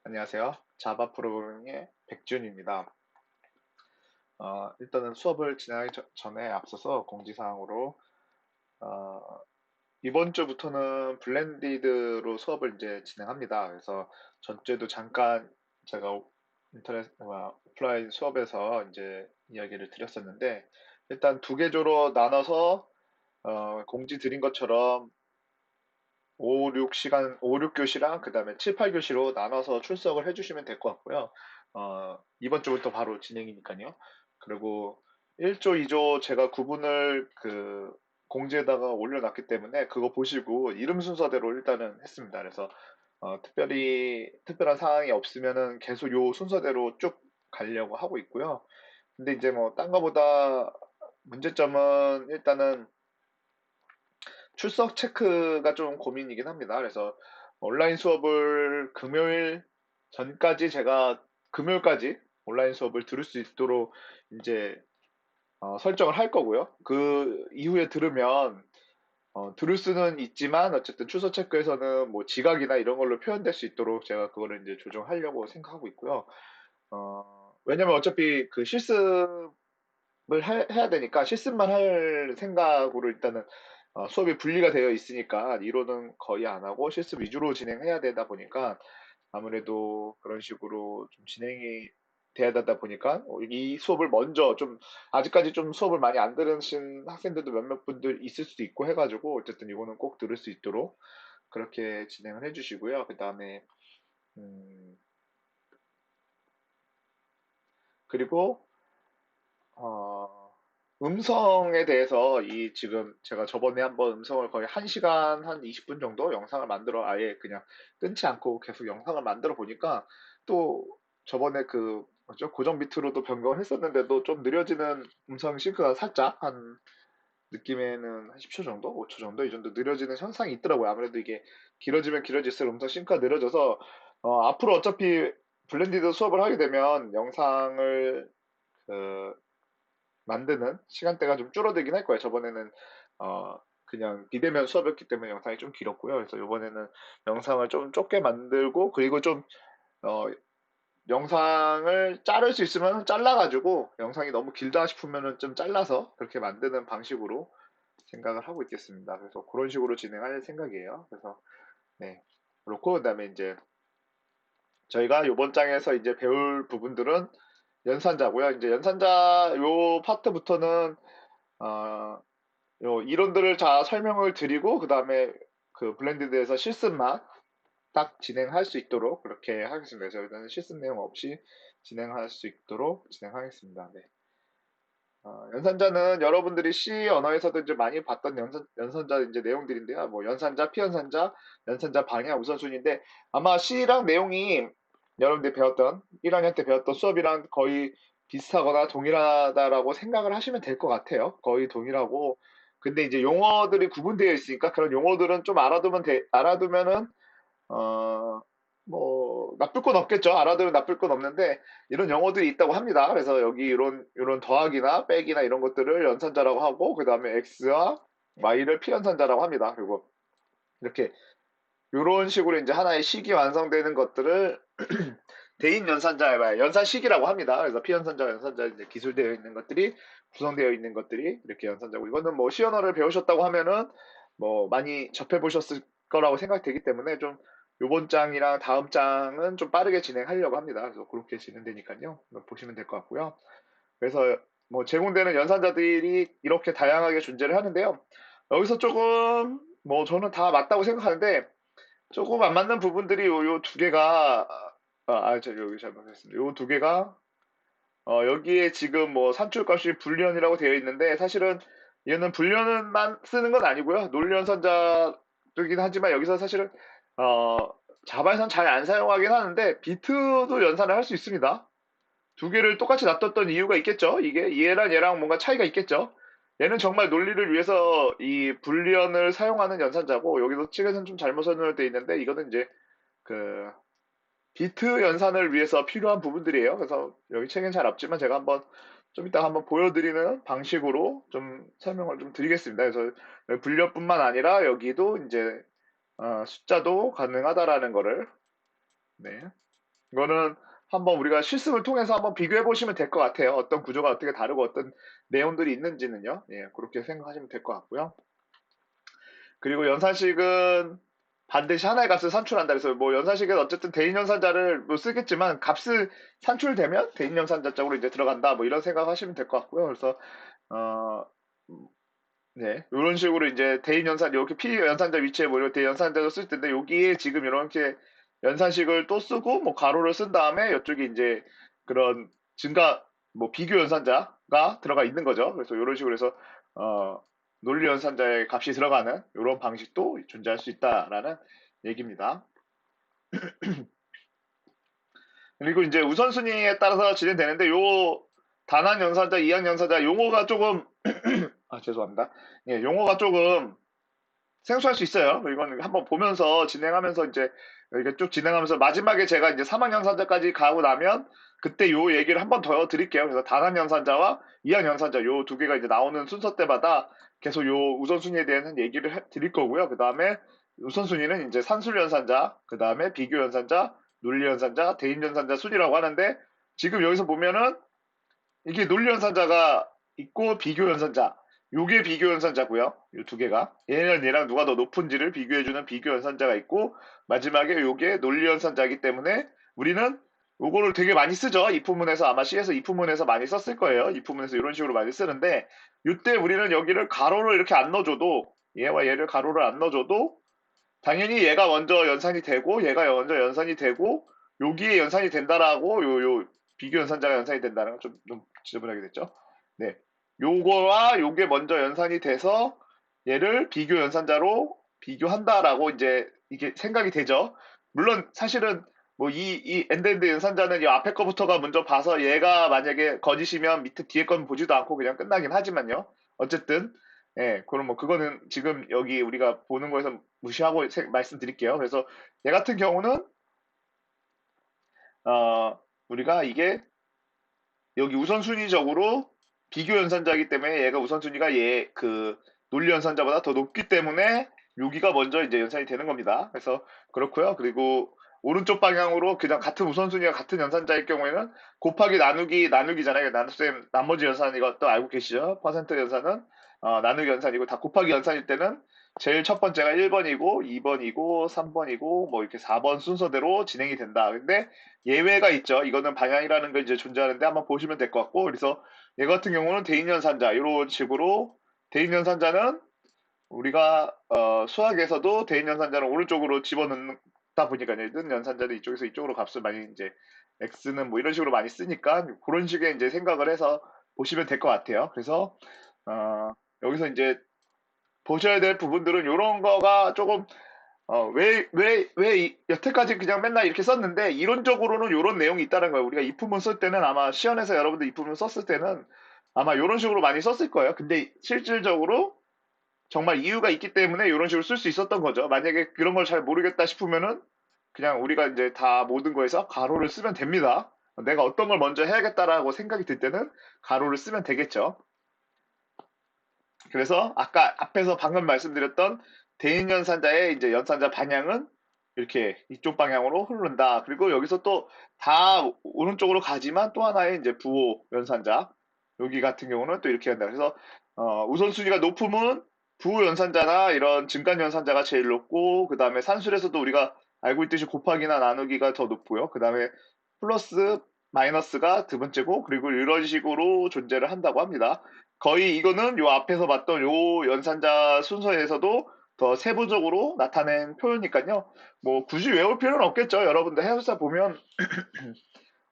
안녕하세요. 자바 프로그래밍의 백준입니다. 일단은 수업을 진행하기 전에 앞서서 공지사항으로, 어, 이번 주부터는 블렌디드로 수업을 이제 진행합니다. 그래서 전주에도 잠깐 제가 오프라인 수업에서 이제 이야기를 드렸었는데, 일단 두 개조로 나눠서, 공지 드린 것처럼 5, 6시간, 5, 6교시랑 그 다음에 7, 8교시로 나눠서 출석을 해주시면 될 것 같고요. 이번 주부터 바로 진행이니까요. 그리고 1조, 2조 제가 구분을 공지에다가 올려놨기 때문에 그거 보시고 이름 순서대로 일단은 했습니다. 그래서 특별한 사항이 없으면은 계속 요 순서대로 쭉 가려고 하고 있고요. 근데 이제 뭐 딴 거보다 문제점은 일단은 출석 체크가 좀 고민이긴 합니다. 그래서 온라인 수업을 금요일 전까지 제가 금요일까지 온라인 수업을 들을 수 있도록 이제 설정을 할 거고요. 그 이후에 들으면 들을 수는 있지만 어쨌든 출석 체크에서는 뭐 지각이나 이런 걸로 표현될 수 있도록 제가 그거를 이제 조정하려고 생각하고 있고요. 왜냐면 어차피 그 실습을 해야 되니까 실습만 할 생각으로 일단은 수업이 분리가 되어 있으니까 이론은 거의 안 하고 실습 위주로 진행해야 되다 보니까 아무래도 그런 식으로 좀 진행이 돼야 되다 보니까 이 수업을 먼저 좀 아직까지 좀 수업을 많이 안 들으신 학생들도 몇몇 분들 있을 수도 있고 해가지고 어쨌든 이거는 꼭 들을 수 있도록 그렇게 진행을 해주시고요. 그 다음에 음, 그리고 어, 음성에 대해서 지금 제가 저번에 한번 음성을 거의 1시간 한 20분 정도 영상을 만들어 아예 그냥 끊지 않고 계속 영상을 만들어 보니까 또 저번에 뭐죠? 고정 비트로도 변경을 했었는데도 좀 느려지는 음성 싱크가 살짝 한 느낌에는 한 10초 정도? 5초 정도? 이 정도 느려지는 현상이 있더라고요. 아무래도 이게 길어지면 길어질수록 음성 싱크가 느려져서 앞으로 어차피 블렌디드 수업을 하게 되면 영상을 그 만드는 시간대가 좀 줄어들긴 할 거예요. 저번에는 그냥 비대면 수업이었기 때문에 영상이 좀 길었고요. 그래서 이번에는 영상을 좀 좁게 만들고 그리고 좀 어, 영상을 자를 수 있으면 잘라가지고 영상이 너무 길다 싶으면은 좀 잘라서 그렇게 만드는 방식으로 생각을 하고 있겠습니다. 그래서 그런 식으로 진행할 생각이에요. 그래서 네 그렇고 그다음에 이제 저희가 이번 장에서 이제 배울 부분들은 연산자고요. 이제 연산자 요 파트부터는 어, 요 이론들을 다 설명을 드리고 그다음에 그 블렌디드에서 실습만 딱 진행할 수 있도록 그렇게 하겠습니다. 그래서 일단은 실습 내용 없이 진행할 수 있도록 진행하겠습니다. 네. 연산자는 여러분들이 C 언어에서도 이제 많이 봤던 연산자 이제 내용들인데요. 뭐 연산자, 피연산자, 연산자 방향 우선순위인데 아마 C랑 내용이 여러분들이 배웠던 1학년 때 배웠던 수업이랑 거의 비슷하거나 동일하다라고 생각을 하시면 될 것 같아요. 거의 동일하고 근데 이제 용어들이 구분되어 있으니까 그런 용어들은 좀 알아두면은 어, 뭐, 나쁠 건 없겠죠. 알아두면 나쁠 건 없는데, 이런 용어들이 있다고 합니다. 그래서 여기 이런 더하기나 빼기나 이런 것들을 연산자라고 하고, 그 다음에 X와 Y를 피연산자라고 합니다. 그리고 이렇게, 이런 식으로 이제 하나의 식이 완성되는 것들을 대인 연산자, 연산식이라고 합니다. 그래서 피연산자와 연산자 이제 기술되어 있는 것들이 구성되어 있는 것들이 이렇게 연산자고, 이거는 뭐 시언어를 배우셨다고 하면은 뭐 많이 접해보셨을 거라고 생각되기 때문에 좀 요번 장이랑 다음 장은 좀 빠르게 진행하려고 합니다. 그래서 그렇게 진행되니까요. 보시면 될 것 같고요. 그래서 뭐 제공되는 연산자들이 이렇게 다양하게 존재를 하는데요. 여기서 조금 뭐 저는 다 맞다고 생각하는데 조금 안 맞는 부분들이 요 두 개가 저 여기 잘못했습니다. 요 두 개가 여기에 지금 뭐 산출값이 불리언이라고 되어 있는데 사실은 얘는 불리언만 쓰는 건 아니고요. 논리연산자이긴 하지만 여기서 사실은 어, 자바에선 잘 안 사용하긴 하는데 비트도 연산을 할 수 있습니다. 두 개를 똑같이 놔뒀던 이유가 있겠죠. 이게 얘랑 뭔가 차이가 있겠죠. 얘는 정말 논리를 위해서 이 불리언을 사용하는 연산자고 여기서 측에서는 좀 잘못 설명되어 있는데 이거는 이제 그 비트 연산을 위해서 필요한 부분들이에요. 그래서 여기 책엔 잘 없지만 제가 좀 이따 한번 보여드리는 방식으로 좀 설명을 좀 드리겠습니다. 그래서 분류뿐만 아니라 여기도 이제 숫자도 가능하다라는 거를 네. 이거는 한번 우리가 실습을 통해서 한번 비교해 보시면 될 것 같아요. 어떤 구조가 어떻게 다르고 어떤 내용들이 있는지는요. 예, 그렇게 생각하시면 될 것 같고요. 그리고 연산식은 반드시 하나의 값을 산출한다. 그래서 뭐 연산식은 어쨌든 대인 연산자를 뭐 쓰겠지만 값을 산출되면 대인 연산자 쪽으로 이제 들어간다. 뭐 이런 생각하시면 될 것 같고요. 그래서 어 네, 이런 식으로 이제 대인 연산 이렇게 피 연산자 위치에 뭐 이렇게 연산자도 쓸 텐데 여기에 지금 이렇게 연산식을 또 쓰고 뭐 가로를 쓴 다음에 이쪽에 이제 그런 증가 뭐 비교 연산자가 들어가 있는 거죠. 그래서 이런 식으로 해서 어 논리 연산자의 값이 들어가는 이런 방식도 존재할 수 있다라는 얘기입니다. 그리고 이제 우선순위에 따라서 진행되는데 요 단한 연산자, 이한 연산자 용어가 조금 아 죄송합니다. 예, 용어가 조금 생소할 수 있어요. 이건 한번 보면서 진행하면서 이제 이렇게 쭉 진행하면서 마지막에 제가 이제 3학년산자까지 가고 나면 그때 요 얘기를 한번 더 드릴게요. 그래서 단학년산자와 이학년산자 요 두 개가 이제 나오는 순서 때마다 계속 요 우선순위에 대한 얘기를 드릴 거고요. 그 다음에 우선순위는 이제 산술연산자, 그 다음에 비교연산자, 논리연산자, 대인연산자 순이라고 하는데 지금 여기서 보면은 이게 논리연산자가 있고 비교연산자. 요게 비교연산자고요. 이 두 개가. 얘랑 얘랑 누가 더 높은지를 비교해주는 비교연산자가 있고 마지막에 요게 논리연산자이기 때문에 우리는 요거를 되게 많이 쓰죠. 입후문에서 아마 C에서 입후문에서 많이 썼을 거예요. 입후문에서 이런 식으로 많이 쓰는데 이때 우리는 여기를 가로를 이렇게 안 넣어줘도 얘와 얘를 가로를 안 넣어줘도 당연히 얘가 먼저 연산이 되고 얘가 먼저 연산이 되고 여기에 연산이 된다라고 요 비교 연산자가 연산이 된다는 건 좀 지저분하게 됐죠. 네. 요거와 요게 먼저 연산이 돼서 얘를 비교 연산자로 비교한다라고 이제 이게 생각이 되죠. 물론 사실은 뭐 이 엔드엔드 연산자는 이 앞에 거부터가 먼저 봐서 얘가 만약에 거짓이면 밑에 뒤에 건 보지도 않고 그냥 끝나긴 하지만요. 어쨌든 예, 그럼 뭐 그거는 지금 여기 우리가 보는 거에서 무시하고 말씀드릴게요. 그래서 얘 같은 경우는 우리가 이게 여기 우선순위적으로 비교 연산자이기 때문에 얘가 우선순위가 얘 그 논리 연산자보다 더 높기 때문에 여기가 먼저 이제 연산이 되는 겁니다. 그래서 그렇고요. 그리고 오른쪽 방향으로 그냥 같은 우선순위가 같은 연산자일 경우에는 곱하기 나누기잖아요. 나눗셈 나머지 연산 이것도 알고 계시죠? 퍼센트 연산은 나누기 연산이고 다 곱하기 연산일 때는 제일 첫 번째가 1번이고 2번이고 3번이고 뭐 이렇게 4번 순서대로 진행이 된다. 근데 예외가 있죠. 이거는 방향이라는 게 이제 존재하는데 한번 보시면 될 것 같고, 그래서 얘 같은 경우는 대인연산자, 이런 식으로 대인연산자는 우리가 수학에서도 대인연산자를 오른쪽으로 집어넣다 보니까 얘든 연산자는 이쪽에서 이쪽으로 값을 많이 이제 x는 뭐 이런 식으로 많이 쓰니까 그런 식의 이제 생각을 해서 보시면 될 것 같아요. 그래서 어, 여기서 이제 보셔야 될 부분들은 이런 거가 조금 여태까지 그냥 맨날 이렇게 썼는데, 이론적으로는 이런 내용이 있다는 거예요. 우리가 입문문 쓸 때는 아마 시연에서 여러분들 입문문 썼을 때는 아마 이런 식으로 많이 썼을 거예요. 근데 실질적으로 정말 이유가 있기 때문에 이런 식으로 쓸 수 있었던 거죠. 만약에 그런 걸 잘 모르겠다 싶으면은 그냥 우리가 이제 다 모든 거에서 가로를 쓰면 됩니다. 내가 어떤 걸 먼저 해야겠다라고 생각이 들 때는 가로를 쓰면 되겠죠. 그래서 아까 앞에서 방금 말씀드렸던 대인 연산자의 이제 연산자 방향은 이렇게 이쪽 방향으로 흐른다. 그리고 여기서 또 다 오른쪽으로 가지만 또 하나의 이제 부호 연산자 여기 같은 경우는 또 이렇게 한다. 그래서 우선순위가 높으면 부호 연산자나 이런 증간 연산자가 제일 높고 그 다음에 산술에서도 우리가 알고 있듯이 곱하기나 나누기가 더 높고요. 그 다음에 플러스 마이너스가 두 번째고 그리고 이런 식으로 존재를 한다고 합니다. 거의 이거는 요 앞에서 봤던 요 연산자 순서에서도 더 세부적으로 나타낸 표현이니까요. 뭐 굳이 외울 필요는 없겠죠. 여러분들 해설사 보면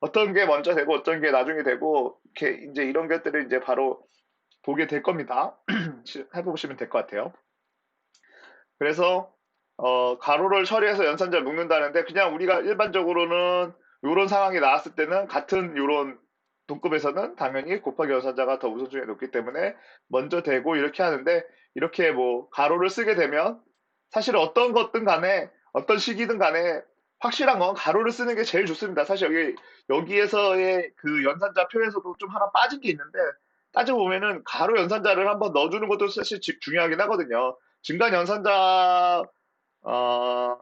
어떤 게 먼저 되고 어떤 게 나중에 되고 이렇게 이제 이런 것들을 이제 바로 보게 될 겁니다. 해보시면 될 것 같아요. 그래서 가로를 처리해서 연산자를 묶는다는데 그냥 우리가 일반적으로는 이런 상황이 나왔을 때는 같은 이런 동급에서는 당연히 곱하기 연산자가 더 우선순위가 높기 때문에 먼저 되고 이렇게 하는데 이렇게 뭐 가로를 쓰게 되면 사실 어떤 것든 간에 어떤 시기든 간에 확실한 건 가로를 쓰는 게 제일 좋습니다. 사실 여기에서의 그 연산자 표에서도 좀 하나 빠진 게 있는데 따지고 보면은 가로 연산자를 한번 넣어주는 것도 사실 중요하긴 하거든요. 중간 연산자 어,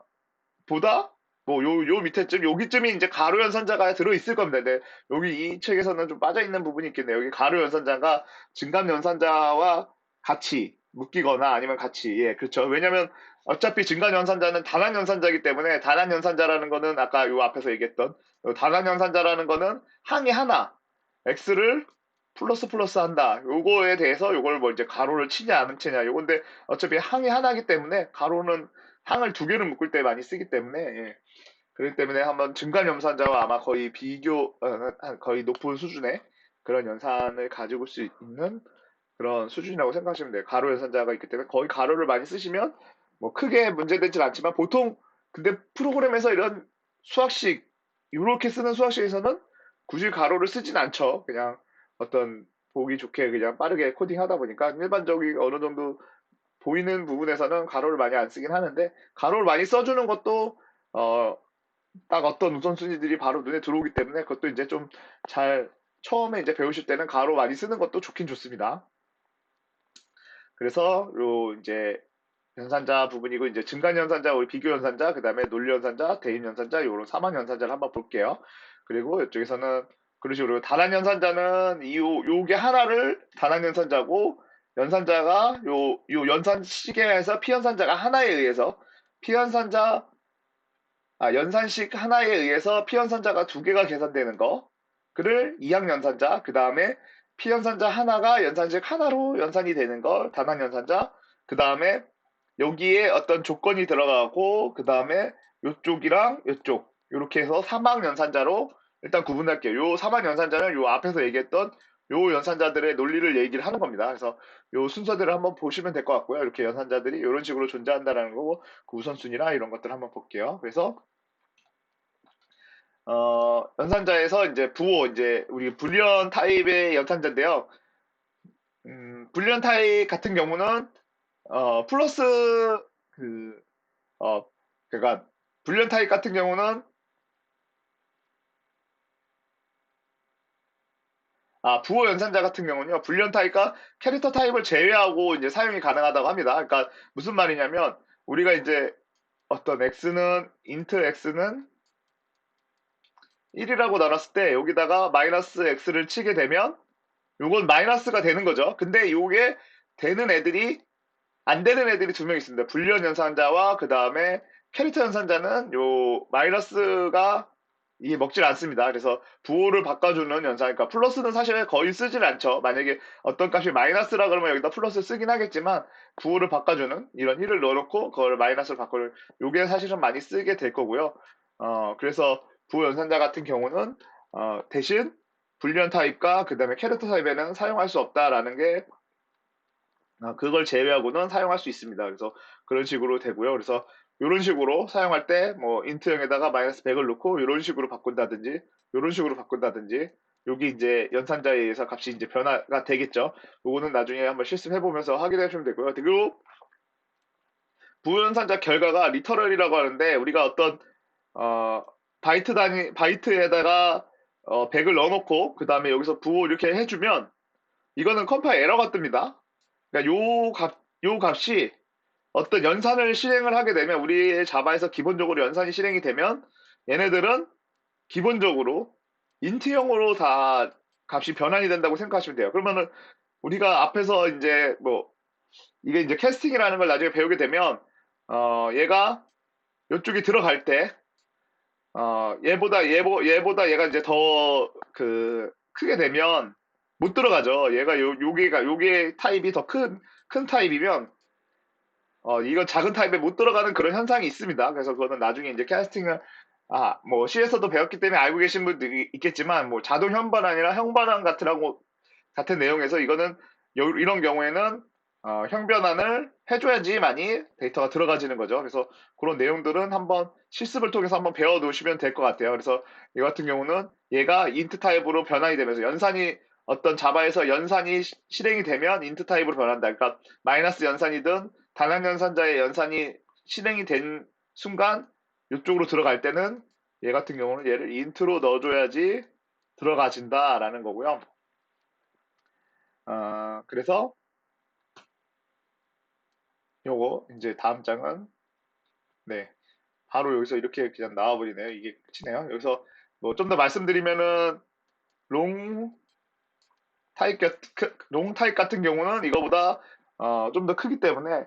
보다 뭐 요 밑에쯤 여기쯤이 이제 가로 연산자가 들어 있을 겁니다. 근데 여기 이 책에서는 좀 빠져 있는 부분이 있겠네요. 여기 가로 연산자가 증감 연산자와 같이 묶이거나 아니면 같이 예 그렇죠. 왜냐면 어차피 증감 연산자는 단한 연산자이기 때문에 단한 연산자라는 거는 아까 요 앞에서 얘기했던 요 단한 연산자라는 거는 항이 하나 x를 플러스 플러스 한다. 요거에 대해서 요걸 뭐 이제 가로를 치냐 안 치냐 요건데 어차피 항이 하나이기 때문에 가로는 항을 두 개를 묶을 때 많이 쓰기 때문에 예. 그렇기 때문에 한번 증간 연산자와 아마 거의 거의 높은 수준의 그런 연산을 가지고 올 수 있는 그런 수준이라고 생각하시면 돼요. 가로 연산자가 있기 때문에 거의 가로를 많이 쓰시면 뭐 크게 문제되진 않지만 보통 근데 프로그램에서 이런 수학식 이렇게 쓰는 수학식에서는 굳이 가로를 쓰진 않죠. 그냥 어떤 보기 좋게 그냥 빠르게 코딩하다 보니까 일반적인 어느 정도 보이는 부분에서는 가로를 많이 안 쓰긴 하는데 가로를 많이 써주는 것도 어, 딱 어떤 우선순위들이 바로 눈에 들어오기 때문에 그것도 이제 좀 잘 처음에 이제 배우실 때는 가로 많이 쓰는 것도 좋긴 좋습니다. 그래서 요 이제 연산자 부분이고 이제 증간 연산자, 우리 비교 연산자, 그다음에 논리 연산자, 대입 연산자 요런 사망 연산자를 한번 볼게요. 그리고 이쪽에서는 그런 식으로 단한 연산자는 요게 하나를 단한 연산자고 연산자가 요 연산 시계에서 피연산자가 하나에 의해서 피연산자 연산식 하나에 의해서 피연산자가 두 개가 계산되는 거. 그를 이항연산자, 그 다음에 피연산자 하나가 연산식 하나로 연산이 되는 걸 단한연산자, 그 다음에 여기에 어떤 조건이 들어가고, 그 다음에 요쪽이랑 요쪽, 이렇게 해서 사막연산자로 일단 구분할게요. 요 사막연산자는 요 앞에서 얘기했던 요 연산자들의 논리를 얘기를 하는 겁니다. 그래서 요 순서대로 한번 보시면 될 것 같고요. 이렇게 연산자들이 이런 식으로 존재한다라는 거고, 그 우선순위나 이런 것들 한번 볼게요. 그래서 연산자에서 이제 부호, 이제 우리 불리언 타입의 연산자인데요. 불리언 타입 같은 경우는 플러스 그 어, 그러니까 불리언 타입 같은 경우는 부호 연산자 같은 경우는요. 불리언 타입과 캐릭터 타입을 제외하고 이제 사용이 가능하다고 합니다. 그러니까 무슨 말이냐면 우리가 이제 어떤 x는 인트 x는 1이라고 나눴을 때 여기다가 마이너스 x를 치게 되면 요건 마이너스가 되는 거죠. 근데 요게 되는 애들이 안 되는 애들이 두 명 있습니다. 불리언 연산자와 그 다음에 캐릭터 연산자는 요 마이너스가 이게 먹질 않습니다. 그래서 부호를 바꿔주는 연산, 그러니까 플러스는 사실 거의 쓰질 않죠. 만약에 어떤 값이 마이너스라 그러면 여기다 플러스 쓰긴 하겠지만 부호를 바꿔주는 이런 1을 넣어놓고 그걸 마이너스로 바꿔줄 요게 사실은 많이 쓰게 될 거고요. 그래서 부호 연산자 같은 경우는 대신 불리언 타입과 그 다음에 캐릭터 타입에는 사용할 수 없다라는 게 그걸 제외하고는 사용할 수 있습니다. 그래서 그런 식으로 되고요. 그래서 이런 식으로 사용할 때 뭐 인트형에다가 마이너스 100을 넣고 이런 식으로 바꾼다든지 이런 식으로 바꾼다든지 여기 이제 연산자에 의해서 값이 이제 변화가 되겠죠. 요거는 나중에 한번 실습해 보면서 확인해 주시면 되고요. 그리고 부연산자 결과가 리터럴이라고 하는데 우리가 어떤 어 바이트에다가 100을 넣어놓고 그 다음에 여기서 부호 이렇게 해주면 이거는 컴파일 에러가 뜹니다. 그러니까 요 값이 어떤 연산을 실행을 하게 되면 우리 자바에서 기본적으로 연산이 실행이 되면 얘네들은 기본적으로 인트형으로 다 값이 변환이 된다고 생각하시면 돼요. 그러면은 우리가 앞에서 이제 뭐 이게 이제 캐스팅이라는 걸 나중에 배우게 되면 얘가 이쪽이 들어갈 때 얘보다 얘가 이제 더 크게 되면 못 들어가죠. 얘가 요게 타입이 더 큰 타입이면 이건 작은 타입에 못 들어가는 그런 현상이 있습니다. 그래서 그거는 나중에 이제 캐스팅을, 뭐 C에서도 배웠기 때문에 알고 계신 분들이 있겠지만, 뭐 자동 형반환이나 형반환 같은 내용에서 이거는 이런 경우에는 형변환을 해줘야지만이 데이터가 들어가지는 거죠. 그래서 그런 내용들은 한번 실습을 통해서 한번 배워 놓으시면 될 것 같아요. 그래서 이 같은 경우는 얘가 인트 타입으로 변환이 되면서 어떤 자바에서 연산이 실행이 되면 인트 타입으로 변한다. 그러니까 마이너스 연산이든 단항 연산자의 연산이 실행이 된 순간 이쪽으로 들어갈 때는 얘 같은 경우는 얘를 인트로 넣어줘야지 들어가진다라는 거고요. 그래서 요거 이제 다음 장은 네 바로 여기서 이렇게 그냥 나와버리네요. 이게 끝이네요. 여기서 뭐 좀 더 말씀드리면은 롱 롱 타입 같은 경우는 이거보다 좀 더 크기 때문에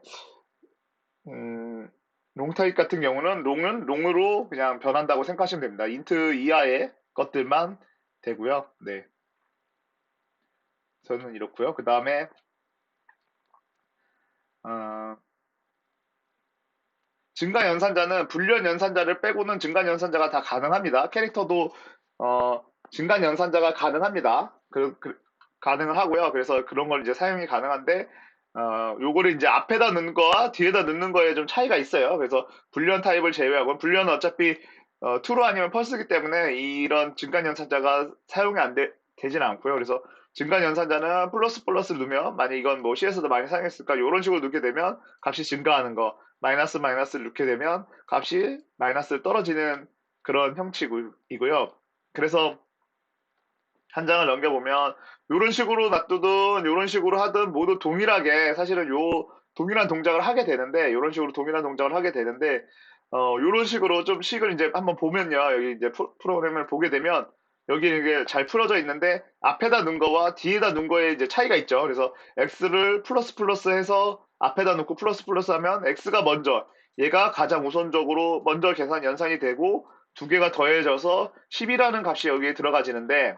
음, 롱 타입 같은 경우는 롱은 롱으로 그냥 변한다고 생각하시면 됩니다. 인트 이하의 것들만 되고요. 네, 저는 이렇고요. 그 다음에 어, 증가 연산자는 불련 연산자를 빼고는 증가 연산자가 다 가능합니다. 캐릭터도 증가 연산자가 가능합니다. 가능을 하고요. 그래서 그런 걸 이제 사용이 가능한데 요거를 이제 앞에다 넣는 거와 뒤에다 넣는 거에 좀 차이가 있어요. 그래서 불련 타입을 제외하고 불련은 어차피 투로 아니면 펄스기 때문에 이런 증가 연산자가 사용이 되진 않고요. 그래서 증가 연산자는 플러스 플러스 넣으면 만약 이건 뭐 CS도 많이 사용했을까 이런 식으로 넣게 되면 값이 증가하는 거 마이너스 마이너스를 넣게 되면 값이 마이너스 떨어지는 그런 형식이고요. 그래서 한 장을 넘겨보면 이런 식으로 놔두든 이런 식으로 하든 모두 동일하게 사실은 요 동일한 동작을 하게 되는데 이런 식으로 동일한 동작을 하게 되는데 이런 식으로 좀 식을 이제 한번 보면요. 여기 이제 프로그램을 보게 되면 여기 이게 잘 풀어져 있는데 앞에다 넣은 거와 뒤에다 넣은 거에 이제 차이가 있죠. 그래서 x를 플러스 플러스 해서 앞에다 놓고 플러스 플러스 하면 x가 먼저 얘가 가장 우선적으로 먼저 계산 연산이 되고 두 개가 더해져서 10이라는 값이 여기에 들어가지는데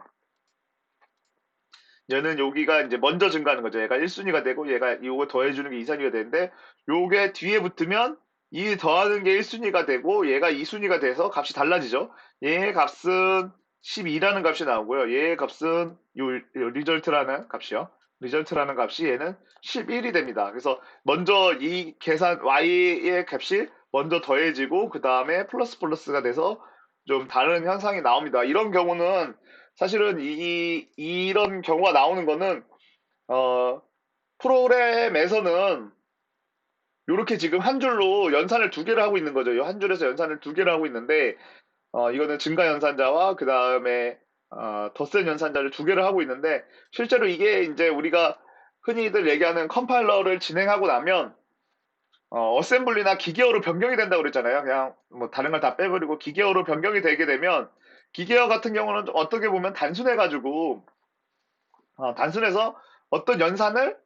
얘는 여기가 이제 먼저 증가하는 거죠. 얘가 1순위가 되고 얘가 이거 더해주는 게 2순위가 되는데 요게 뒤에 붙으면 이 더하는 게 1순위가 되고 얘가 2순위가 돼서 값이 달라지죠. 얘의 값은 12라는 값이 나오고요. 얘의 값은 요 리절트라는 값이요. 리절트라는 값이 얘는 11이 됩니다. 그래서 먼저 이 계산 y의 값이 먼저 더해지고 그 다음에 플러스 플러스가 돼서 좀 다른 현상이 나옵니다. 이런 경우는 사실은 이런 경우가 나오는 거는, 어, 프로그램에서는 이렇게 지금 한 줄로 연산을 두 개를 하고 있는 거죠. 이 한 줄에서 연산을 두 개를 하고 있는데, 이거는 증가 연산자와 그 다음에, 덧셈 연산자를 두 개를 하고 있는데, 실제로 이게 이제 우리가 흔히들 얘기하는 컴파일러를 진행하고 나면, 어셈블리나 기계어로 변경이 된다고 그랬잖아요. 그냥 뭐 다른 걸 다 빼버리고 기계어로 변경이 되게 되면, 기계어 같은 경우는 좀 어떻게 보면 단순해가지고, 단순해서 어떤 연산을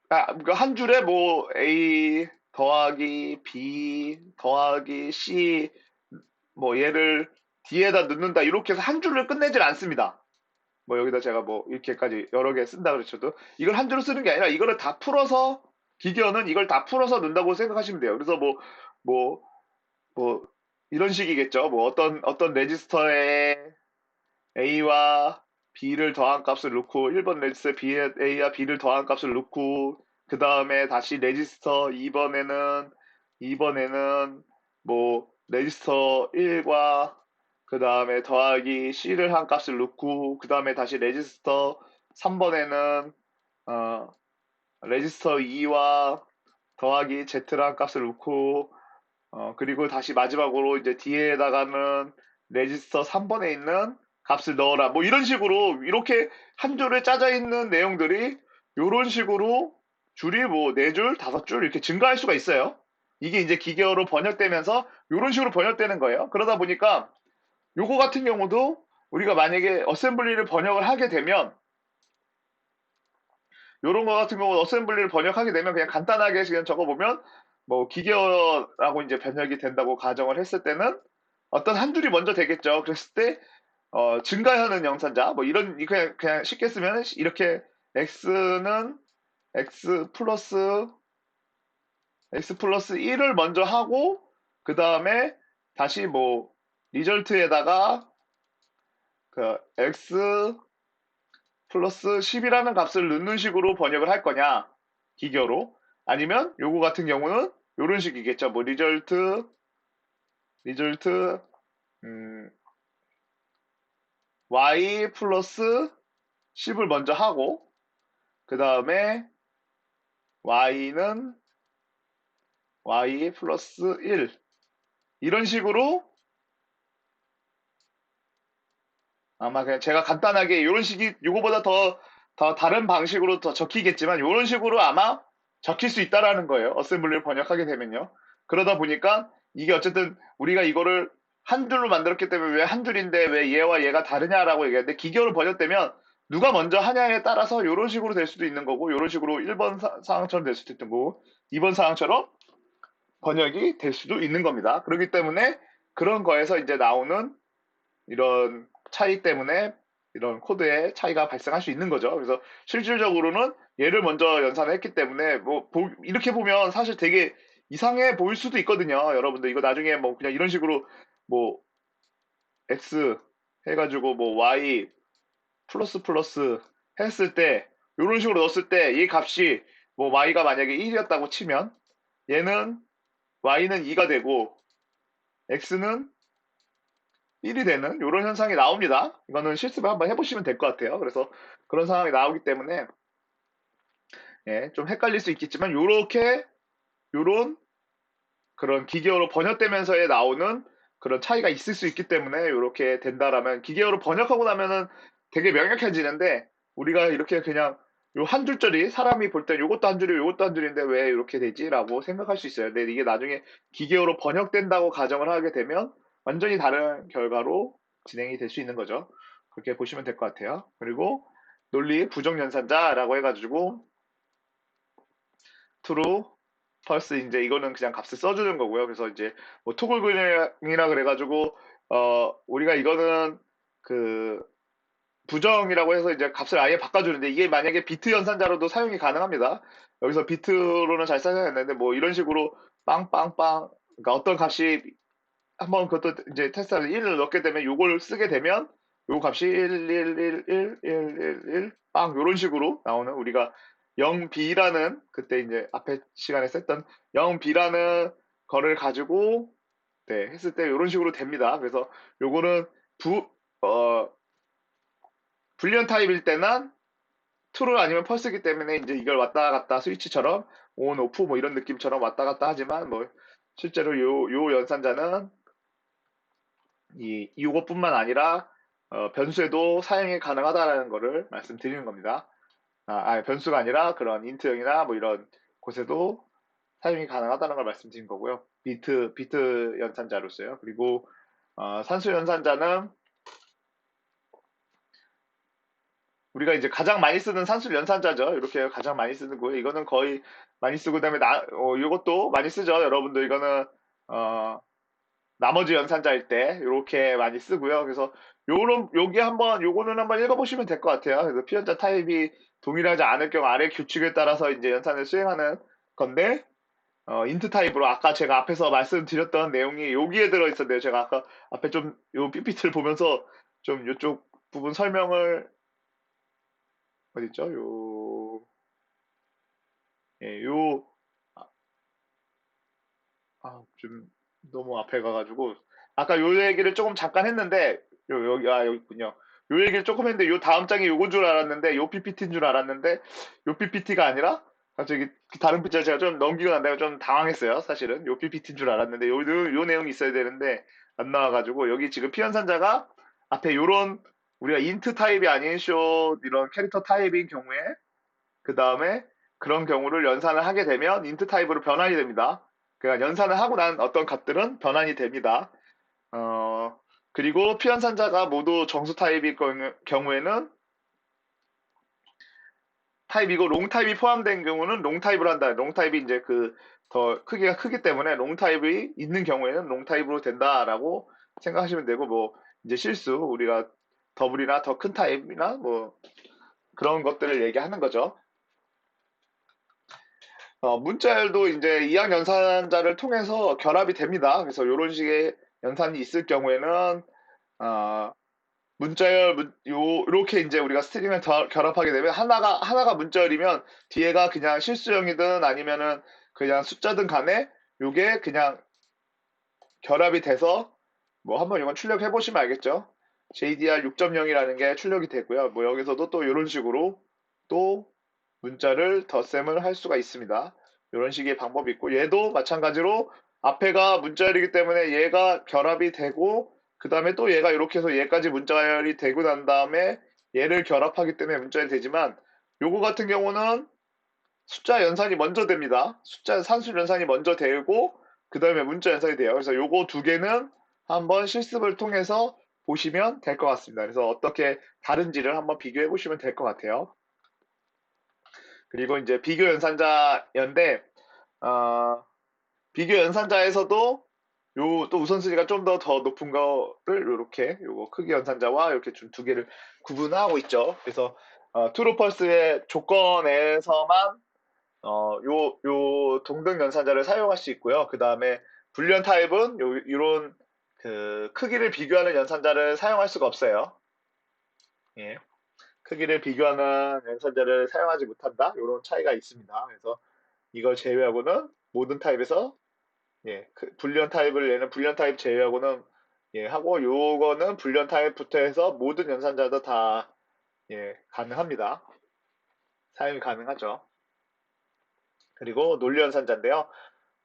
그러니까 한 줄에 뭐 A 더하기 B 더하기 C 뭐 얘를 뒤에다 넣는다 이렇게 해서 한 줄을 끝내질 않습니다. 뭐 여기다 제가 뭐 이렇게까지 여러 개 쓴다 그랬어도 이걸 한 줄로 쓰는 게 아니라 이거를 다 풀어서 기계어는 이걸 다 풀어서 넣는다고 생각하시면 돼요. 그래서 뭐, 뭐 이런 식이겠죠. 뭐 어떤 레지스터에 A와 B를 더한 값을 넣고 1번 레지스터 A와 B를 더한 값을 넣고 그 다음에 다시 레지스터 2번에는 뭐 레지스터 1과 그 다음에 더하기 C를 한 값을 넣고 그 다음에 다시 레지스터 3번에는 레지스터 2와 더하기 Z를 한 값을 넣고 그리고 다시 마지막으로 이제 뒤에다가는 레지스터 3번에 있는 값을 넣어라. 뭐 이런 식으로 이렇게 한 줄에 짜져 있는 내용들이 이런 식으로 줄이 뭐 4줄, 5줄 이렇게 증가할 수가 있어요. 이게 이제 기계어로 번역되면서 이런 식으로 번역되는 거예요. 그러다 보니까 요거 같은 경우도 우리가 만약에 어셈블리를 번역을 하게 되면 요런 거 같은 경우 어셈블리를 번역하게 되면 그냥 간단하게 그냥 적어보면 뭐 기계어라고 이제 번역이 된다고 가정을 했을 때는 어떤 한 줄이 먼저 되겠죠. 그랬을 때 증가하는 영산자 뭐 이런 그냥 쉽게 쓰면 이렇게 x는 x 플러스 x 플러스 1을 먼저 하고 그 다음에 다시 뭐 리절트에다가 그 x 플러스 10이라는 값을 넣는 식으로 번역을 할 거냐 기계어로 아니면 요거 같은 경우는 요런 식이겠죠. 뭐 리절트 음, y 플러스 10을 먼저 하고 그 다음에 y는 y 플러스 1 이런 식으로 아마 그냥 제가 간단하게 이런 식이 요거보다 더 다른 방식으로 더 적히겠지만 이런 식으로 아마 적힐 수 있다라는 거예요. 어셈블리를 번역하게 되면요. 그러다 보니까 이게 어쨌든 우리가 이거를 한 줄로 만들었기 때문에 왜 한 줄인데 왜 얘와 얘가 다르냐라고 얘기하는데 기계어로 번역되면 누가 먼저 하냐에 따라서 이런 식으로 될 수도 있는 거고 이런 식으로 1번 상황처럼 될 수도 있는 거고 2번 상황처럼 번역이 될 수도 있는 겁니다. 그렇기 때문에 그런 거에서 이제 나오는 이런 차이 때문에 이런 코드의 차이가 발생할 수 있는 거죠. 그래서 실질적으로는 얘를 먼저 연산을 했기 때문에 뭐 이렇게 보면 사실 되게 이상해 보일 수도 있거든요. 여러분들 이거 나중에 뭐 그냥 이런 식으로 뭐 x 해가지고 뭐 y 플러스 플러스 했을 때 이런 식으로 넣었을 때 이 값이 뭐 y가 만약에 1이었다고 치면 얘는 y는 2가 되고 x는 1이 되는 이런 현상이 나옵니다. 이거는 실습을 한번 해보시면 될 것 같아요. 그래서 그런 상황이 나오기 때문에 예, 좀 헷갈릴 수 있겠지만 요렇게 요런 그런 기계어로 번역되면서에 나오는 그런 차이가 있을 수 있기 때문에 이렇게 된다라면 기계어로 번역하고 나면은 되게 명확해지는데 우리가 이렇게 그냥 요 한 줄짜리 사람이 볼 때 요것도 한 줄이고 요것도 한 줄인데 왜 이렇게 되지라고 생각할 수 있어요. 근데 이게 나중에 기계어로 번역된다고 가정을 하게 되면 완전히 다른 결과로 진행이 될 수 있는 거죠. 그렇게 보시면 될 것 같아요. 그리고 논리 부정연산자라고 해가지고 true, false 이제 이거는 그냥 값을 써주는 거고요. 그래서 이제 뭐 토글이라 그래가지고 우리가 이거는 그 부정이라고 해서 이제 값을 아예 바꿔주는데 이게 만약에 비트 연산자로도 사용이 가능합니다. 여기서 비트로는 잘 사용했는데 뭐 이런 식으로 빵빵빵 그러니까 어떤 값이 한번 그것도 이제 테스트를 1을 넣게 되면 요걸 쓰게 되면 요 값이 1, 1, 1, 1, 1, 1, 1, 빵 요런 식으로 나오는 우리가 0b라는 그때 이제 앞에 시간에 썼던 0b라는 거를 가지고 네, 했을 때 요런 식으로 됩니다. 그래서 요거는 부, 어, 불리언 타입일 때는 트루 아니면 펄스이기 때문에 이제 이걸 왔다 갔다 스위치처럼 온, 오프 뭐 이런 느낌처럼 왔다 갔다 하지만 뭐 실제로 요 연산자는 이것뿐만 아니라 변수에도 사용이 가능하다라는 것을 말씀드리는 겁니다. 변수가 아니라 그런 인트형이나 뭐 이런 곳에도 사용이 가능하다는 걸 말씀드린 거고요. 비트 연산자로서요. 그리고 산수 연산자는 우리가 이제 가장 많이 쓰는 산수 연산자죠. 이렇게 가장 많이 쓰는 거예요. 이거는 거의 많이 쓰고 그다음에 이것도 많이 쓰죠. 여러분들 이거는 어, 나머지 연산자일 때 이렇게 많이 쓰고요. 그래서 요거는 한번 읽어보시면 될 것 같아요. 그래서 피연자 타입이 동일하지 않을 경우 아래 규칙에 따라서 이제 연산을 수행하는 건데 인트 타입으로 아까 제가 앞에서 말씀드렸던 내용이 여기에 들어있었는데요. 제가 아까 앞에 좀 요 PPT를 보면서 좀 이쪽 부분 설명을 어딨죠? 예, 좀 너무 앞에 가가지고 아까 요 얘기를 조금 잠깐 했는데 여기 있군요. 요 얘기를 조금 했는데 요 다음 장이 요건 줄 알았는데 요 PPT인 줄 알았는데 요 PPT가 아니라 갑자기 다른 피자 제가 좀 넘기고 난 다음에 좀 당황했어요. 사실은 요 PPT인 줄 알았는데 요 내용이 있어야 되는데 안 나와가지고 여기 지금 피연산자가 앞에 요런 우리가 인트 타입이 아닌 쇼 이런 캐릭터 타입인 경우에 그 다음에 그런 경우를 연산을 하게 되면 인트 타입으로 변환이 됩니다. 그러니까 연산을 하고 난 어떤 값들은 변환이 됩니다. 어, 그리고 피연산자가 모두 정수 타입일 경우에는 타입이고 롱 타입이 포함된 경우는 롱 타입으로 한다. 롱 타입이 이제 그 더 크기가 크기 때문에 롱 타입이 있는 경우에는 롱 타입으로 된다라고 생각하시면 되고 뭐 이제 실수 우리가 더블이나 더 큰 타입이나 뭐 그런 것들을 얘기하는 거죠. 문자열도 이제 이항 연산자를 통해서 결합이 됩니다. 그래서 이런 식의 연산이 있을 경우에는 어, 요렇게 이제 우리가 스트링을 결합하게 되면 하나가 문자열이면 뒤에가 그냥 실수형이든 아니면은 그냥 숫자든 간에 요게 그냥 결합이 돼서 뭐 한번 이건 출력해 보시면 알겠죠. JDR 6.0이라는 게 출력이 되고요. 뭐 여기서도 또 이런 식으로 또 문자를 덧셈을 할 수가 있습니다. 이런 식의 방법이 있고 얘도 마찬가지로 앞에가 문자열이기 때문에 얘가 결합이 되고 그 다음에 또 얘가 이렇게 해서 얘까지 문자열이 되고 난 다음에 얘를 결합하기 때문에 문자열이 되지만 요거 같은 경우는 숫자 연산이 먼저 됩니다. 숫자 산수 연산이 먼저 되고 그 다음에 문자 연산이 돼요. 그래서 요거 두 개는 한번 실습을 통해서 보시면 될 것 같습니다. 그래서 어떻게 다른지를 한번 비교해 보시면 될 것 같아요. 그리고 이제 비교 연산자인데, 어, 비교 연산자에서도 요 또 우선순위가 좀 더 높은 거를 요렇게 요거 크기 연산자와 이렇게 좀 두 개를 구분하고 있죠. 그래서 트루 펄스의 조건에서만 요 동등 연산자를 사용할 수 있고요. 그 다음에 불리언 타입은 요런 그 크기를 비교하는 연산자를 사용할 수가 없어요. 예. 크기를 비교하는 연산자를 사용하지 못한다. 요런 차이가 있습니다. 그래서 이걸 제외하고는 모든 타입에서 예, 불리언 타입을 얘는 불리언 타입 제외하고는 예, 하고 요거는 불리언 타입부터 해서 모든 연산자도 다 예, 가능합니다. 사용이 가능하죠. 그리고 논리 연산자인데요.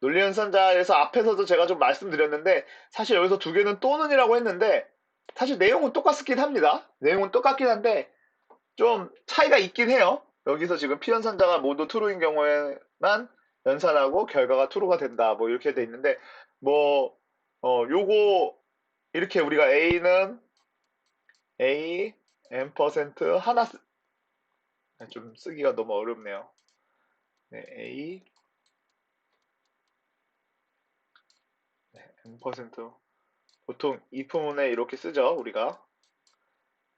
논리 연산자에서 앞에서도 제가 좀 말씀드렸는데 사실 여기서 두 개는 또는이라고 했는데 사실 내용은 똑같긴 합니다. 내용은 똑같긴 한데 좀 차이가 있긴 해요. 여기서 지금 피연산자가 모두 true인 경우에만 연산하고 결과가 true가 된다. 뭐 이렇게 돼 있는데 뭐 요거 이렇게 우리가 A는 A n% 하나 좀 쓰기가 너무 어렵네요. 네, A n% 보통 if문에 이렇게 쓰죠. 우리가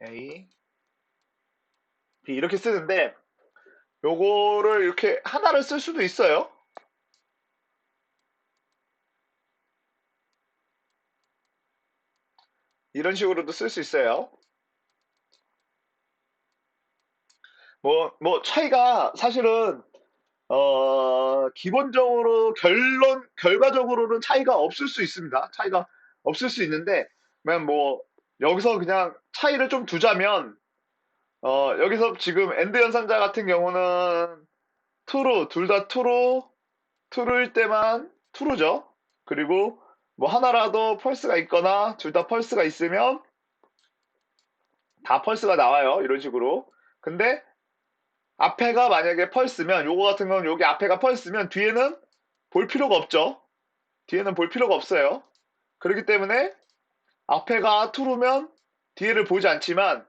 A B 이렇게 쓰는데 요거를 이렇게 하나를 쓸 수도 있어요. 이런 식으로도 쓸 수 있어요. 뭐 차이가 사실은 기본적으로 결과적으로는 차이가 없을 수 있습니다. 차이가 없을 수 있는데, 그냥 뭐, 여기서 그냥 차이를 좀 두자면, 여기서 지금 엔드 연산자 같은 경우는 둘 다 true일 때만 true죠. 그리고 뭐 하나라도 펄스가 있거나 둘 다 펄스가 있으면 다 펄스가 나와요. 이런 식으로. 근데 앞에가 만약에 펄스면 요거 같은 건 여기 앞에가 펄스면 뒤에는 볼 필요가 없죠. 뒤에는 볼 필요가 없어요. 그렇기 때문에 앞에가 true면 뒤에를 보지 않지만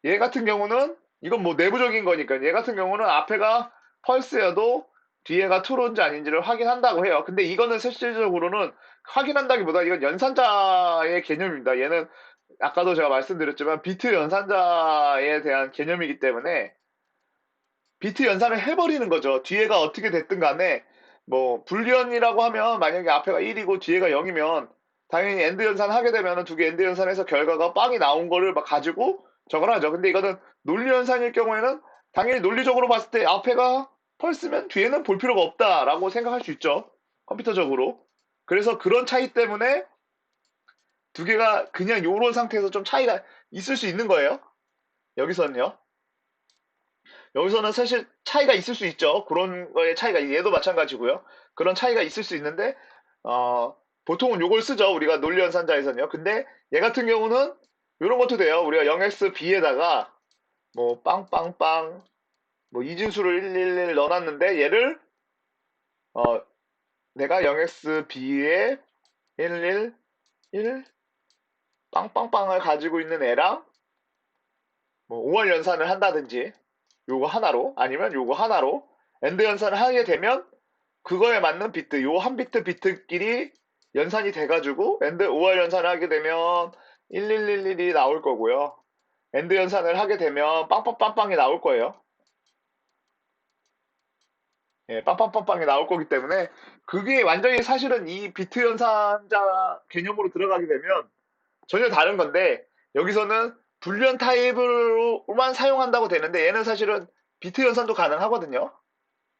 얘 같은 경우는 이건 뭐 내부적인 거니까 얘 같은 경우는 앞에가 펄스여도 뒤에가 true인지 아닌지를 확인한다고 해요. 근데 이거는 실질적으로는 확인한다기보다 이건 연산자의 개념입니다. 얘는 아까도 제가 말씀드렸지만 비트 연산자에 대한 개념이기 때문에 비트 연산을 해버리는 거죠. 뒤에가 어떻게 됐든 간에 뭐 불리언이라고 하면 만약에 앞에가 1이고 뒤에가 0이면 당연히 엔드 연산 하게 되면 두 개 엔드 연산해서 결과가 빵이 나온 거를 막 가지고 저걸 하죠. 근데 이거는 논리 연산일 경우에는 당연히 논리적으로 봤을 때 앞에가 펄스면 뒤에는 볼 필요가 없다라고 생각할 수 있죠. 컴퓨터적으로. 그래서 그런 차이 때문에 두 개가 그냥 요런 상태에서 좀 차이가 있을 수 있는 거예요. 여기서는요. 여기서는 사실 차이가 있을 수 있죠. 그런 거에 차이가, 얘도 마찬가지고요. 그런 차이가 있을 수 있는데, 보통은 요걸 쓰죠. 우리가 논리연산자에서는요. 근데 얘 같은 경우는 이런 것도 돼요. 우리가 0xb에다가 뭐 빵빵빵 뭐 이진수를 111 넣어놨는데 얘를 어, 내가 0xb에 111 빵빵빵을 가지고 있는 애랑 뭐 5월 연산을 한다든지 요거 하나로 아니면 요거 하나로 엔드 연산을 하게 되면 그거에 맞는 비트, 요 한 비트 비트끼리 연산이 돼가지고 엔드 5월 연산을 하게 되면 1111이 나올 거고요. 엔드 연산을 하게 되면 빵빵빵빵이 나올 거예요. 예, 빵빵빵빵이 나올 거기 때문에 그게 완전히 사실은 이 비트 연산자 개념으로 들어가게 되면 전혀 다른 건데 여기서는 불리언 타입으로만 사용한다고 되는데 얘는 사실은 비트 연산도 가능하거든요.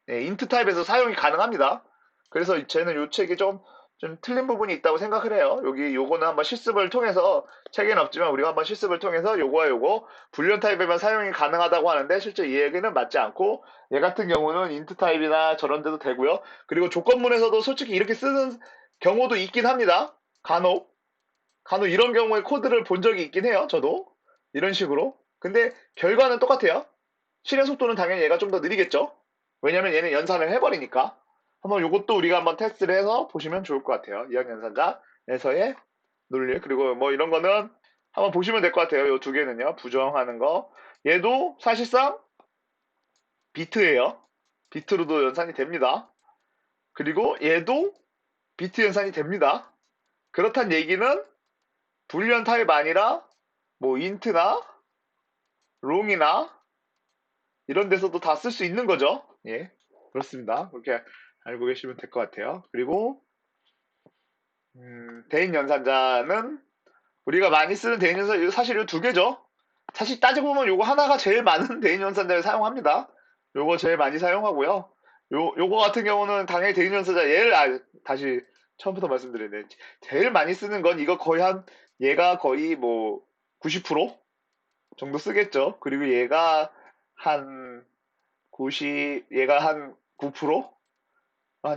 예, 인트 타입에서 사용이 가능합니다. 그래서 쟤는 요 책이 좀 틀린 부분이 있다고 생각을 해요. 요거는 한번 실습을 통해서, 책에는 없지만 우리가 한번 실습을 통해서 요거와 요거, 불련 타입에만 사용이 가능하다고 하는데 실제 이 얘기는 맞지 않고, 얘 같은 경우는 인트 타입이나 저런 데도 되고요. 그리고 조건문에서도 솔직히 이렇게 쓰는 경우도 있긴 합니다. 간혹 이런 경우에 코드를 본 적이 있긴 해요. 저도. 이런 식으로. 근데 결과는 똑같아요. 실행 속도는 당연히 얘가 좀 더 느리겠죠. 왜냐면 얘는 연산을 해버리니까. 한번 요것도 우리가 한번 테스트를 해서 보시면 좋을 것 같아요. 이항연산자에서의 논리. 그리고 뭐 이런 거는 한번 보시면 될 것 같아요. 요 두 개는요. 부정하는 거. 얘도 사실상 비트예요. 비트로도 연산이 됩니다. 그리고 얘도 비트 연산이 됩니다. 그렇단 얘기는 불리한 타입 아니라 뭐 인트나 롱이나 이런 데서도 다 쓸 수 있는 거죠. 예, 그렇습니다. 그렇게 알고 계시면 될 것 같아요. 그리고 대인 연산자는 우리가 많이 쓰는 대인 연산자 사실 이 두 개죠. 사실 따지고 보면 요거 하나가 제일 많은 대인 연산자를 사용합니다. 요거 제일 많이 사용하고요. 요거 같은 경우는 당연히 대인 연산자 얘를 다시 처음부터 말씀드리네. 제일 많이 쓰는 건 이거 거의 얘가 거의 뭐 90% 정도 쓰겠죠. 그리고 한 얘가 한 9%?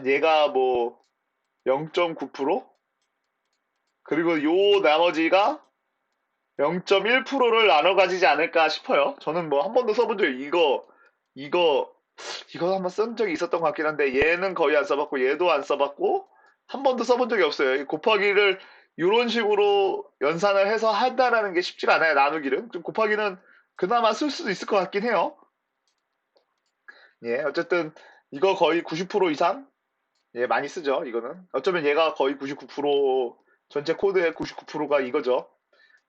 얘가 뭐 0.9%? 그리고 요 나머지가 0.1%를 나눠 가지지 않을까 싶어요. 저는 뭐 한 번도 써본 적이 이거, 이거 한번 쓴 적이 있었던 것 같긴 한데 얘는 거의 안 써봤고 얘도 안 써봤고 한 번도 써본 적이 없어요. 이 곱하기를 이런 식으로 연산을 해서 한다라는 게 쉽지가 않아요. 나누기를. 좀 곱하기는 그나마 쓸 수도 있을 것 같긴 해요. 예, 어쨌든 이거 거의 90% 이상 예, 많이 쓰죠. 이거는. 어쩌면 얘가 거의 99% 전체 코드의 99%가 이거죠.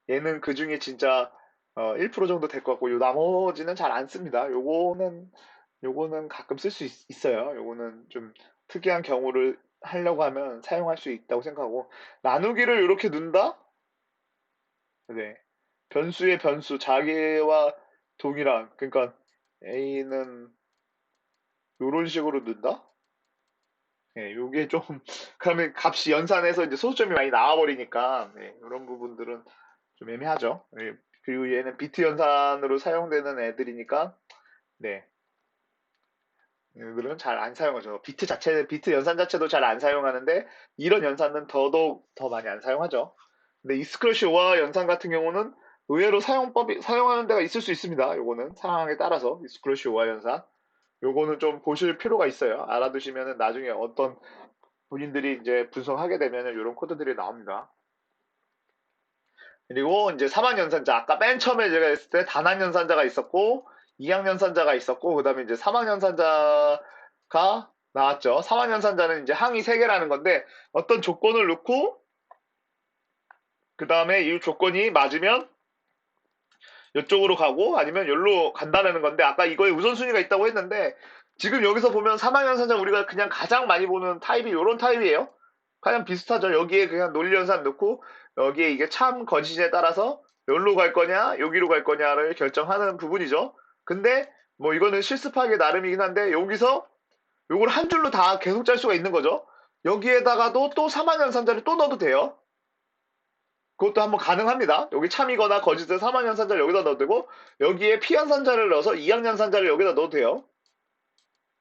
얘는 그 중에 진짜 1% 정도 될 것 같고 요 나머지는 잘 안 씁니다. 요거는 가끔 쓸 수 있어요. 요거는 좀 특이한 경우를 하려고 하면 사용할 수 있다고 생각하고 나누기를 이렇게 넣는다? 네. 변수의 변수 자기와 동일한 그러니까 a는 요런 식으로 넣는다? 예, 요게 좀 그러면 값이 연산해서 이제 소수점이 많이 나와버리니까 네, 이런 부분들은 좀 애매하죠. 예, 그리고 얘는 비트 연산으로 사용되는 애들이니까 네, 얘들은 잘 안 사용하죠. 비트 연산 자체도 잘 안 사용하는데 이런 연산은 더더욱 더 많이 안 사용하죠. 근데 이스크러시와 연산 같은 경우는 의외로 사용하는 데가 있을 수 있습니다. 요거는 상황에 따라서 이스크러시와 연산 요거는 좀 보실 필요가 있어요. 알아두시면은 나중에 어떤 본인들이 이제 분석하게 되면 이런 코드들이 나옵니다. 그리고 이제 3학년산자, 아까 맨 처음에 제가 했을 때 단학년산자가 있었고, 2학년산자가 있었고, 그 다음에 이제 3학년산자가 나왔죠. 3학년산자는 이제 항이 3개라는 건데, 어떤 조건을 넣고, 그 다음에 이 조건이 맞으면 이쪽으로 가고, 아니면 여기로 간다는 건데, 아까 이거에 우선순위가 있다고 했는데, 지금 여기서 보면 3학년산자 우리가 그냥 가장 많이 보는 타입이 이런 타입이에요. 그냥 비슷하죠. 여기에 그냥 논리연산 넣고 여기에 이게 참 거짓에 따라서 여기로 갈 거냐 여기로 갈 거냐를 결정하는 부분이죠. 근데 뭐 이거는 실습하기 나름이긴 한데 여기서 요걸 한 줄로 다 계속 짤 수가 있는 거죠. 여기에다가도 또 3학년산자를 또 넣어도 돼요. 그것도 한번 가능합니다. 여기 참이거나 거짓을 3학년산자를 여기다 넣어도 되고 여기에 피연산자를 넣어서 2학년산자를 여기다 넣어도 돼요.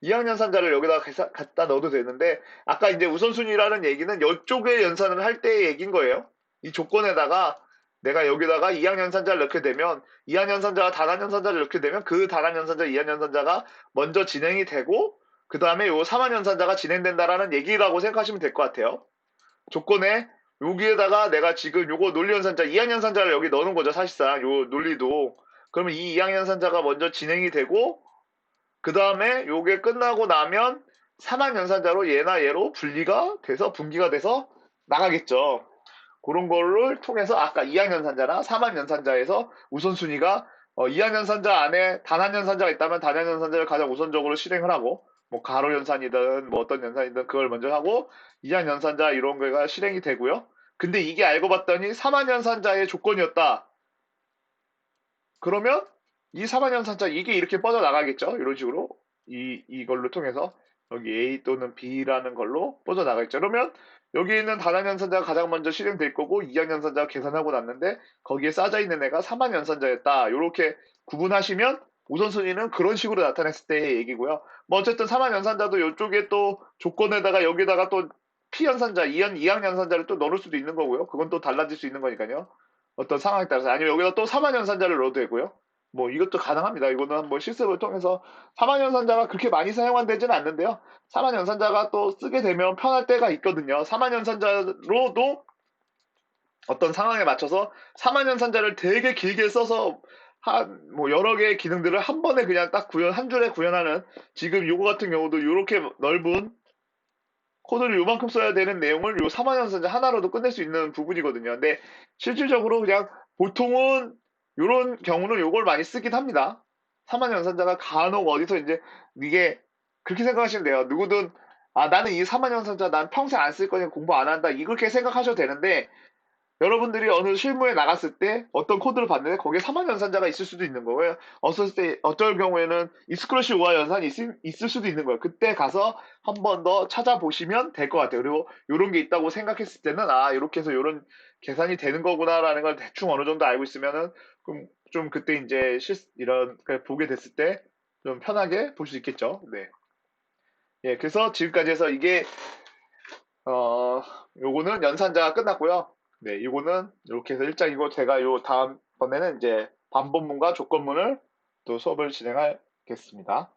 2학년 산자를 여기다 갖다 넣어도 되는데 아까 이제 우선순위라는 얘기는 이쪽에 연산을 할 때의 얘기인 거예요. 이 조건에다가 내가 여기다가 2학년 산자를 넣게 되면 2학년 산자가 단학년 산자를 넣게 되면 그 단학년 산자, 2학년 산자가 먼저 진행이 되고 그 다음에 요 3학년 산자가 진행된다라는 얘기라고 생각하시면 될 것 같아요. 조건에 여기에다가 내가 지금 요거 논리연 산자, 2학년 산자를 여기 넣는 거죠. 사실상 요 논리도. 그러면 이 2학년 산자가 먼저 진행이 되고 그 다음에 요게 끝나고 나면 3학 연산자로 얘나 얘로 분리가 돼서 분기가 돼서 나가겠죠. 그런 거를 통해서 아까 2학 연산자나 3학 연산자에서 우선순위가 2학 연산자 안에 단학 연산자가 있다면 단학 연산자를 가장 우선적으로 실행을 하고 뭐 가로 연산이든 뭐 어떤 연산이든 그걸 먼저 하고 2학 연산자 이런 거가 실행이 되고요. 근데 이게 알고 봤더니 3학 연산자의 조건이었다. 그러면 이 사반연산자 이게 이렇게 뻗어나가겠죠. 이런 식으로 이걸로 통해서 여기 A 또는 B라는 걸로 뻗어나가겠죠. 그러면 여기 있는 단학연산자가 가장 먼저 실행될 거고 2학년산자가 계산하고 났는데 거기에 싸져 있는 애가 3학년산자였다. 이렇게 구분하시면 우선순위는 그런 식으로 나타냈을 때의 얘기고요. 뭐 어쨌든 3학년산자도 이쪽에 또 조건에다가 여기다가 또 P연산자, 2학년산자를 또 넣을 수도 있는 거고요. 그건 또 달라질 수 있는 거니까요. 어떤 상황에 따라서 아니면 여기다 또 3학년산자를 넣어도 되고요. 뭐 이것도 가능합니다. 이거는 한번 실습을 통해서 사만연산자가 그렇게 많이 사용되지는 않는데요. 사만연산자가 또 쓰게 되면 편할 때가 있거든요. 사만연산자로도 어떤 상황에 맞춰서 사만연산자를 되게 길게 써서 한 뭐 여러 개의 기능들을 한 번에 그냥 딱 한 줄에 구현하는, 지금 요거 같은 경우도 이렇게 넓은 코드를 요만큼 써야 되는 내용을 요 사만연산자 하나로도 끝낼 수 있는 부분이거든요. 근데 실질적으로 그냥 보통은 요런 경우는 요걸 많이 쓰긴 합니다. 사만연산자가 간혹 어디서 이제 이게 그렇게 생각하시면 돼요. 누구든 아 나는 이 사만연산자 난 평생 안 쓸 거니까 공부 안 한다 이렇게 생각하셔도 되는데, 여러분들이 어느 실무에 나갔을 때 어떤 코드를 봤는데 거기에 3만 연산자가 있을 수도 있는 거고요. 어쩔 경우에는 이스크러시 우아 연산이 있을 수도 있는 거예요. 그때 가서 한 번 더 찾아보시면 될 것 같아요. 그리고 이런 게 있다고 생각했을 때는 아 이렇게 해서 이런 계산이 되는 거구나라는 걸 대충 어느 정도 알고 있으면은 그럼 좀 그때 이제 이런 보게 됐을 때 좀 편하게 볼 수 있겠죠. 네. 예, 그래서 지금까지 해서 이게 요거는 연산자가 끝났고요. 네, 이거는 이렇게 해서 일장이고, 제가 요 다음번에는 이제 반복문과 조건문을 또 수업을 진행하겠습니다.